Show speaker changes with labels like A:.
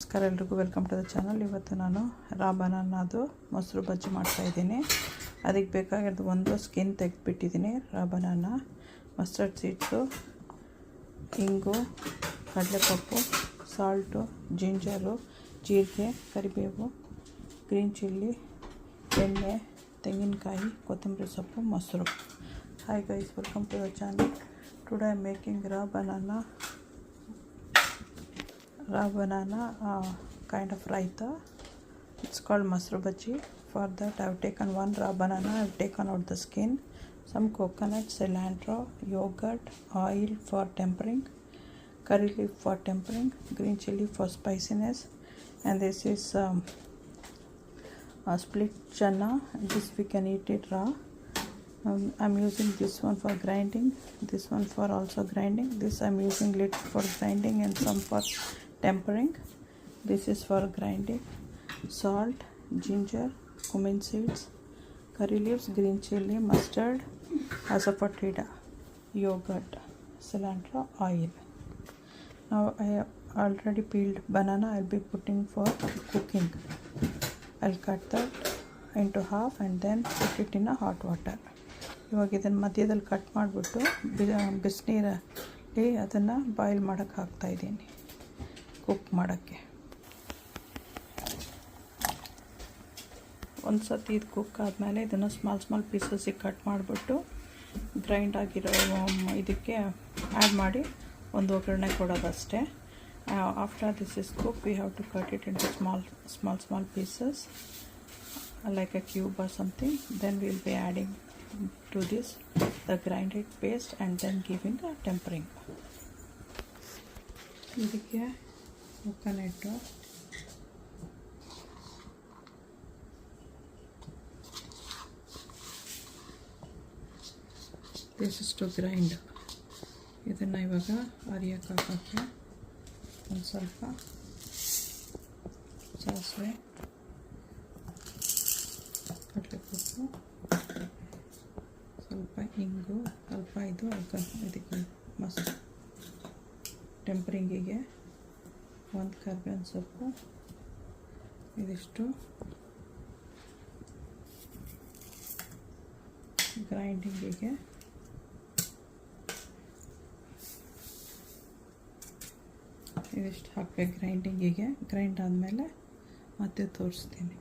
A: ನಮಸ್ಕಾರ ಎಲ್ರಿಗೂ, welcome to the channel. ಇವತ್ತು ನಾನು ರಾ ಬನಾನಾದು ಮೊಸರು ಬಜ್ಜಿ ಮಾಡ್ತಾಯಿದ್ದೀನಿ. ಅದಕ್ಕೆ ಬೇಕಾಗಿರೋದು ಒಂದು ಸ್ಕಿನ್ ತೆಗೆದುಬಿಟ್ಟಿದ್ದೀನಿ. ರಾ ಬನಾನಾ, ಮಸ್ಟರ್ಡ್ ಸೀಡ್ಸು, ಇಂಗು, ಕಡಲೆಪಪ್ಪು, ಸಾಲ್ಟು, ಜಿಂಜರು, ಜೀರಿಗೆ, ಕರಿಬೇವು, ಗ್ರೀನ್ ಚಿಲ್ಲಿ, ಎಣ್ಣೆ, ತೆಂಗಿನಕಾಯಿ, ಕೊತ್ತಂಬರಿ ಸೊಪ್ಪು, ಮೊಸರು. Hi guys, welcome to the channel. Today I am making raw banana kind of raita. It's called masru bhaji. For that I have taken one raw banana. I have taken out the skin, some coconut, cilantro, yogurt, oil for tempering, curry leaf for tempering, green chili for spiciness, and this is a split chana. This we can eat it raw. I'm using this one for grinding, this one for also grinding. This I'm using little for grinding and some for tempering. This is for grinding. Salt, ginger, cumin seeds, curry leaves, green chili, mustard, asafoetida, yogurt, cilantro, oil. Now I have already peeled banana. I'll be putting for cooking. I'll cut that into half and then put it in a hot water. ಇವಾಗ ಇದನ್ನು ಮಧ್ಯದಲ್ಲಿ cut ಮಾಡಿಬಿಟ್ಟು ಬಿಸಿನೀರಲ್ಲಿ ಅದನ್ನು boil ಮಾಡೋಕ್ಕೆ ಹಾಕ್ತಾಯಿದ್ದೀನಿ, cook ಮಾಡೋಕ್ಕೆ. ಒಂದು ಸತಿ ಇದು ಕುಕ್ ಆದಮೇಲೆ ಇದನ್ನು ಸ್ಮಾಲ್ ಪೀಸಸ್ಸಿಗೆ ಕಟ್ ಮಾಡಿಬಿಟ್ಟು ಗ್ರೈಂಡ್ ಆಗಿರೋ ಇದಕ್ಕೆ ಆ್ಯಡ್ ಮಾಡಿ ಒಂದು ಒಗ್ಗರಣೆ ಕೊಡೋದಷ್ಟೇ. After this is cook we have to cut it into small pieces like a cube or something. Then we will be adding to this the grinded paste and then giving the tempering. ಇದಕ್ಕೆ coconut, this is to grind. ಇದನ್ನು ಇವಾಗ ಅರಿಯಕ್ಕೆ ಹಾಕೋಕ್ಕೆ ಒಂದು ಸ್ವಲ್ಪ ಸಾಸಿವೆ, ಕಡಲೆಪಪ್ಪು, ಸ್ವಲ್ಪ ಇಂಗು, ಸ್ವಲ್ಪ ಇದಕ್ಕೆ ಮಸ್ತ್ ಟೆಂಪರಿಂಗಿಗೆ ಒಂದು ಕರ್ಬೇವಿನ ಸೊಪ್ಪು, ಇದಿಷ್ಟು ಗ್ರೈಂಡಿಂಗಿಗೆ, ಇದಿಷ್ಟು ಹಾಕಬೇಕು ಗ್ರೈಂಡಿಂಗಿಗೆ. ಗ್ರೈಂಡ್ ಆದಮೇಲೆ ಮತ್ತೆ ತೋರಿಸ್ತೀನಿ.